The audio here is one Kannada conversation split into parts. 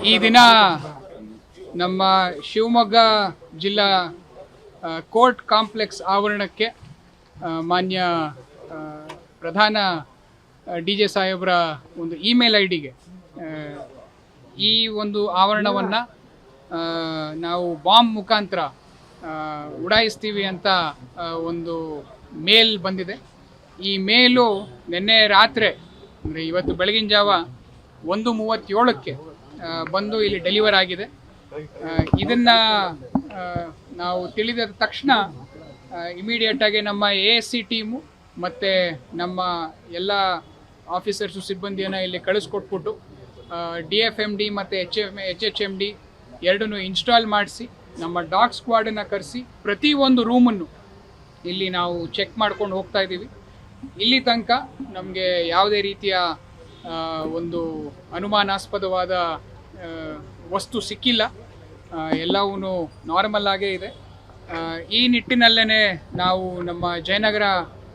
ಈ ದಿನ ನಮ್ಮ ಶಿವಮೊಗ್ಗ ಜಿಲ್ಲಾ ಕೋರ್ಟ್ ಕಾಂಪ್ಲೆಕ್ಸ್ ಆವರಣಕ್ಕೆ ಮಾನ್ಯ ಪ್ರಧಾನ DJ ಸಾಹೇಬ್ರ ಒಂದು ಇಮೇಲ್ ಐಡಿಗೆ ಈ ಒಂದು ಆವರಣವನ್ನು ನಾವು ಬಾಂಬ್ ಮುಖಾಂತರ ಉಡಾಯಿಸ್ತೀವಿ ಅಂತ ಒಂದು ಮೇಲ್ ಬಂದಿದೆ. ಈ ಮೇಲು ನಿನ್ನೆ ರಾತ್ರಿ ಅಂದರೆ ಇವತ್ತು ಬೆಳಗಿನ ಜಾವ 1:37ಕ್ಕೆ ಬಂದು ಇಲ್ಲಿ ಡೆಲಿವರ್ ಆಗಿದೆ. ಇದನ್ನು ನಾವು ತಿಳಿದ ತಕ್ಷಣ ಇಮಿಡಿಯೇಟಾಗಿ ನಮ್ಮ ASC ಟೀಮು ಮತ್ತು ನಮ್ಮ ಎಲ್ಲ ಆಫೀಸರ್ಸು ಸಿಬ್ಬಂದಿಯನ್ನು ಇಲ್ಲಿ ಕಳಿಸ್ಕೊಟ್ಬಿಟ್ಟು DFMD ಮತ್ತು HHMD ಎರಡನ್ನೂ ಇನ್ಸ್ಟಾಲ್ ಮಾಡಿಸಿ ನಮ್ಮ ಡಾಗ್ ಸ್ಕ್ವಾಡನ್ನು ಕರೆಸಿ ಪ್ರತಿಯೊಂದು ರೂಮನ್ನು ಇಲ್ಲಿ ನಾವು ಚೆಕ್ ಮಾಡ್ಕೊಂಡು ಹೋಗ್ತಾ ಇದ್ದೀವಿ. ಇಲ್ಲಿ ತನಕ ನಮಗೆ ಯಾವುದೇ ರೀತಿಯ ಒಂದು ಅನುಮಾನಾಸ್ಪದವಾದ ವಸ್ತು ಸಿಕ್ಕಿಲ್ಲ. ಎಲ್ಲವೂ ನಾರ್ಮಲ್ ಆಗೇ ಇದೆ. ಈ ನಿಟ್ಟಿನಲ್ಲೇ ನಾವು ನಮ್ಮ ಜಯನಗರ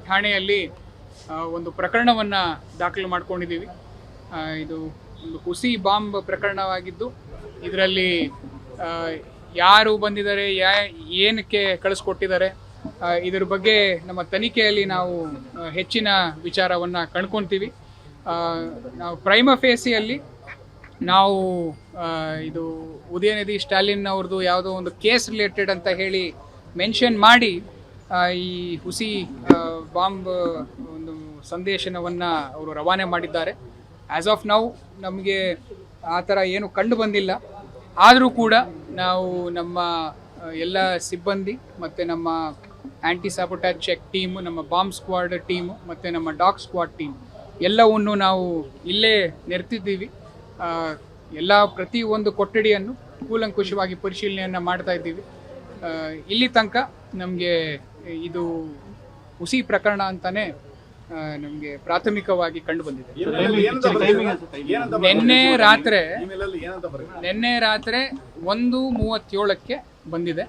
ಠಾಣೆಯಲ್ಲಿ ಒಂದು ಪ್ರಕರಣವನ್ನು ದಾಖಲು ಮಾಡ್ಕೊಂಡಿದ್ದೀವಿ. ಇದು ಒಂದು ಹುಸಿ ಬಾಂಬ್ ಪ್ರಕರಣವಾಗಿದ್ದು ಇದರಲ್ಲಿ ಯಾರು ಬಂದಿದ್ದಾರೆ, ಏನಕ್ಕೆ ಕಳಿಸ್ಕೊಟ್ಟಿದ್ದಾರೆ, ಇದ್ರ ಬಗ್ಗೆ ನಮ್ಮ ತನಿಖೆಯಲ್ಲಿ ನಾವು ಹೆಚ್ಚಿನ ವಿಚಾರವನ್ನು ಕಂಡ್ಕೊತೀವಿ. ನಾವು ಪ್ರೈಮ ಫೇಸಿಯಲ್ಲಿ ನಾವು ಇದು ಉದಯನಿಧಿ ಸ್ಟಾಲಿನ್ ಅವ್ರದ್ದು ಯಾವುದೋ ಒಂದು ಕೇಸ್ ರಿಲೇಟೆಡ್ ಅಂತ ಹೇಳಿ ಮೆನ್ಷನ್ ಮಾಡಿ ಈ ಹುಸಿ ಬಾಂಬ್ ಒಂದು ಸಂದೇಶನವನ್ನು ಅವರು ರವಾನೆ ಮಾಡಿದ್ದಾರೆ. ಆ್ಯಸ್ ಆಫ್ ನೌ ನಮಗೆ ಆ ಥರ ಏನು ಕಂಡು ಬಂದಿಲ್ಲ. ಆದರೂ ಕೂಡ ನಾವು ನಮ್ಮ ಎಲ್ಲ ಸಿಬ್ಬಂದಿ ಮತ್ತು ನಮ್ಮ ಆ್ಯಂಟಿ ಸಾಬೋಟಾಜ್ ಚೆಕ್ ಟೀಮು, ನಮ್ಮ ಬಾಂಬ್ ಸ್ಕ್ವಾಡ್ ಟೀಮು ಮತ್ತು ನಮ್ಮ ಡಾಗ್ ಸ್ಕ್ವಾಡ್ ಟೀಮ್ ಎಲ್ಲವನ್ನು ನಾವು ಇಲ್ಲೇ ನೆರೆತಿದ್ದೀವಿ. ಎಲ್ಲ ಪ್ರತಿಯೊಂದು ಕೊಠಡಿಯನ್ನು ಕೂಲಂಕುಷವಾಗಿ ಪರಿಶೀಲನೆಯನ್ನು ಮಾಡ್ತಾ ಇದ್ದೀವಿ. ಇಲ್ಲಿ ತನಕ ನಮಗೆ ಇದು ಹುಸಿ ಪ್ರಕರಣ ಅಂತಲೇ ನಮಗೆ ಪ್ರಾಥಮಿಕವಾಗಿ ಕಂಡು ಬಂದಿದೆ. ನಿನ್ನೆ ರಾತ್ರಿ 1:37ಕ್ಕೆ ಬಂದಿದೆ.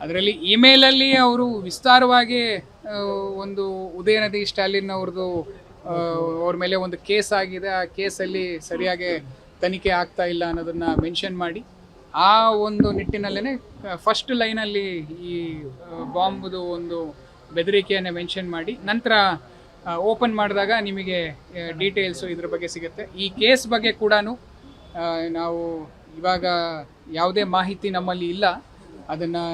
ಅದರಲ್ಲಿ ಇಮೇಲಲ್ಲಿ ಅವರು ವಿಸ್ತಾರವಾಗಿ ಒಂದು ಉದಯನಿಧಿ ಸ್ಟಾಲಿನ್ ಅವ್ರದ್ದು ಅವ್ರ ಮೇಲೆ ಒಂದು ಕೇಸ್ ಆಗಿದೆ, ಆ ಕೇಸಲ್ಲಿ ಸರಿಯಾಗಿ ತನಿಖೆ ಆಗ್ತಾ ಇಲ್ಲ ಅನ್ನೋದನ್ನು ಮೆನ್ಷನ್ ಮಾಡಿ ಆ ಒಂದು ನಿಟ್ಟಿನಲ್ಲೇ ಫಸ್ಟ್ ಲೈನಲ್ಲಿ ಈ ಬಾಂಬ್ದು ಒಂದು ಬೆದರಿಕೆಯನ್ನು ಮೆನ್ಷನ್ ಮಾಡಿ ನಂತರ ಓಪನ್ ಮಾಡಿದಾಗ ನಿಮಗೆ ಡೀಟೇಲ್ಸು ಇದ್ರ ಬಗ್ಗೆ ಸಿಗುತ್ತೆ. ಈ ಕೇಸ್ ಬಗ್ಗೆ ಕೂಡ ನಾವು ಇವಾಗ ಯಾವುದೇ ಮಾಹಿತಿ ನಮ್ಮಲ್ಲಿ ಇಲ್ಲ. ಅದನ್ನು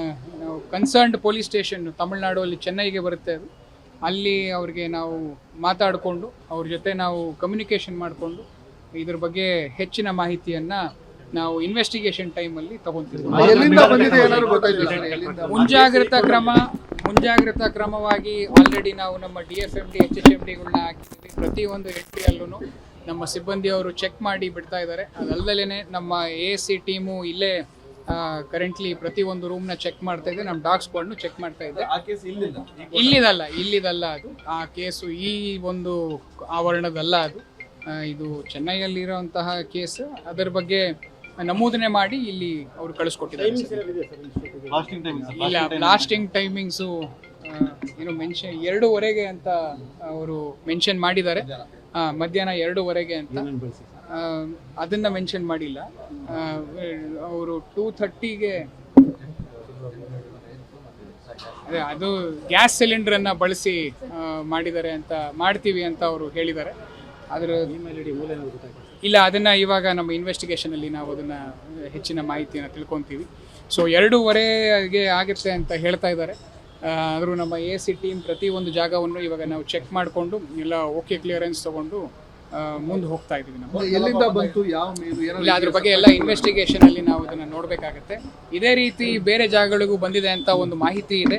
ನಾವು ಕನ್ಸರ್ನ್ಡ್ ಪೊಲೀಸ್ ಸ್ಟೇಷನ್ ತಮಿಳ್ನಾಡು ಅಲ್ಲಿ ಚೆನ್ನೈಗೆ ಬರುತ್ತೆ, ಅದು ಅಲ್ಲಿ ಅವ್ರಿಗೆ ನಾವು ಮಾತಾಡಿಕೊಂಡು ಅವ್ರ ಜೊತೆ ನಾವು ಕಮ್ಯುನಿಕೇಷನ್ ಮಾಡಿಕೊಂಡು ಇದ್ರ ಬಗ್ಗೆ ಹೆಚ್ಚಿನ ಮಾಹಿತಿಯನ್ನು ನಾವು ಇನ್ವೆಸ್ಟಿಗೇಷನ್ ಟೈಮಲ್ಲಿ ತಗೊತೀವಿ. ಮುಂಜಾಗ್ರತಾ ಕ್ರಮವಾಗಿ ಆಲ್ರೆಡಿ ನಾವು ನಮ್ಮ DFMD HHMDಗಳನ್ನ ಹಾಕಿದ್ದೀವಿ. ಪ್ರತಿಯೊಂದು ಎಂಟ್ರಿಯಲ್ಲೂ ನಮ್ಮ ಸಿಬ್ಬಂದಿಯವರು ಚೆಕ್ ಮಾಡಿ ಬಿಡ್ತಾ ಇದ್ದಾರೆ. ಅದಲ್ಲದೇ ನಮ್ಮ ASC ಟೀಮು ಇಲ್ಲೇ ಕರೆಂಟ್ಲಿ ಪ್ರತಿಯೊಂದು ರೂಮ್ನ ಚೆಕ್ ಮಾಡ್ತಾ ಇದೆ. ನಮ್ಮ ಡಾಗ್ ಸ್ಕ್ವಾಡ್ನು ಚೆಕ್ ಮಾಡ್ತಾ ಇದೆ. ಇಲ್ಲಿದಲ್ಲ ಅದು ಆ ಕೇಸು ಈ ಒಂದು ಆವರಣದಲ್ಲ, ಅದು ಇದು ಚೆನ್ನೈಯಲ್ಲಿರೋಂತಹ ಕೇಸ್. ಅದರ ಬಗ್ಗೆ ನಮೂದನೆ ಮಾಡಿ ಇಲ್ಲಿ ಅವರು ಕಳಿಸ್ಕೊಟ್ಟಿದ್ದಾರೆ. ಇಲ್ಲ, ಬ್ಲಾಸ್ಟಿಂಗ್ ಟೈಮಿಂಗ್ಸು ಏನು ಮೆನ್ಷನ್ 2:15 ಅಂತ ಅವರು ಮೆನ್ಷನ್ ಮಾಡಿದ್ದಾರೆ. ಮಧ್ಯಾಹ್ನ 2:15 ಅಂತ ಅದನ್ನು ಮೆನ್ಷನ್ ಮಾಡಿಲ್ಲ. ಅವರು 2:30ಗೆ ಅದು ಗ್ಯಾಸ್ ಸಿಲಿಂಡರನ್ನು ಬಳಸಿ ಮಾಡಿದ್ದಾರೆ ಅಂತ ಮಾಡ್ತೀವಿ ಅಂತ ಅವರು ಹೇಳಿದ್ದಾರೆ. ಅದರ ಇಲ್ಲ, ಅದನ್ನು ಇವಾಗ ನಮ್ಮ ಇನ್ವೆಸ್ಟಿಗೇಷನಲ್ಲಿ ನಾವು ಅದನ್ನು ಹೆಚ್ಚಿನ ಮಾಹಿತಿಯನ್ನು ತಿಳ್ಕೊತೀವಿ. ಸೊ 2:15ಗೆ ಆಗುತ್ತೆ ಅಂತ ಹೇಳ್ತಾ ಇದ್ದಾರೆ. ಆದರೂ ನಮ್ಮ ASC ಟೀಮ್ ಪ್ರತಿಯೊಂದು ಜಾಗವನ್ನು ಇವಾಗ ನಾವು ಚೆಕ್ ಮಾಡಿಕೊಂಡು ಎಲ್ಲ ಓಕೆ ಕ್ಲಿಯರೆನ್ಸ್ ತೊಗೊಂಡು ಮುಂದೆ ಹೋಗ್ತಾ ಇದ್ದೀವಿ. ನಾವು ಎಲ್ಲಿಂದ ಬಂತು, ಯಾವ ಇಲ್ಲ, ಅದ್ರ ಬಗ್ಗೆ ಎಲ್ಲ ಇನ್ವೆಸ್ಟಿಗೇಷನಲ್ಲಿ ನಾವು ಅದನ್ನು ನೋಡಬೇಕಾಗತ್ತೆ. ಇದೇ ರೀತಿ ಬೇರೆ ಜಾಗಗಳಿಗೂ ಬಂದಿದೆ ಅಂತ ಒಂದು ಮಾಹಿತಿ ಇದೆ.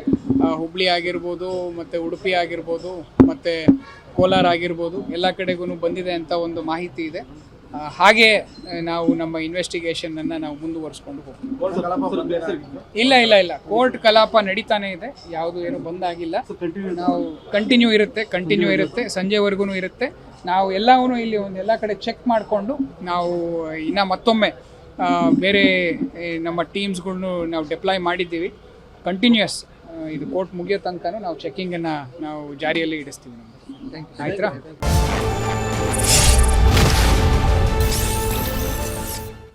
ಹುಬ್ಳಿ ಆಗಿರ್ಬೋದು, ಮತ್ತು ಉಡುಪಿ ಆಗಿರ್ಬೋದು, ಮತ್ತು ಕೋಲಾರ ಆಗಿರ್ಬೋದು, ಎಲ್ಲ ಕಡೆಗೂ ಬಂದಿದೆ ಅಂತ ಒಂದು ಮಾಹಿತಿ ಇದೆ. ಹಾಗೆ ನಾವು ನಮ್ಮ ಇನ್ವೆಸ್ಟಿಗೇಷನನ್ನು ನಾವು ಮುಂದುವರಿಸ್ಕೊಂಡು ಹೋಗ್ತೀವಿ. ಇಲ್ಲ, ಕೋರ್ಟ್ ಕಲಾಪ ನಡೀತಾನೆ ಇದೆ, ಯಾವುದು ಏನು ಬಂದಾಗಿಲ್ಲ. ನಾವು ಕಂಟಿನ್ಯೂ ಇರುತ್ತೆ, ಸಂಜೆವರೆಗೂ ಇರುತ್ತೆ. ನಾವು ಎಲ್ಲವೂ ಇಲ್ಲಿ ಎಲ್ಲ ಕಡೆ ಚೆಕ್ ಮಾಡಿಕೊಂಡು ನಾವು ಇನ್ನು ಮತ್ತೊಮ್ಮೆ ಬೇರೆ ನಮ್ಮ ಟೀಮ್ಸ್ಗಳ್ನು ನಾವು ಡಿಪ್ಲಾಯ್ ಮಾಡಿದ್ದೀವಿ. ಕಂಟಿನ್ಯೂಯಸ್ ಇದು ಕೋರ್ಟ್ ಮುಗಿಯೋ ತನಕ ನಾವು ಚೆಕ್ಕಿಂಗನ್ನು ನಾವು ಜಾರಿಯಲ್ಲಿ ಇಡಿಸ್ತೀವಿ. ಆಯ್ತಾ?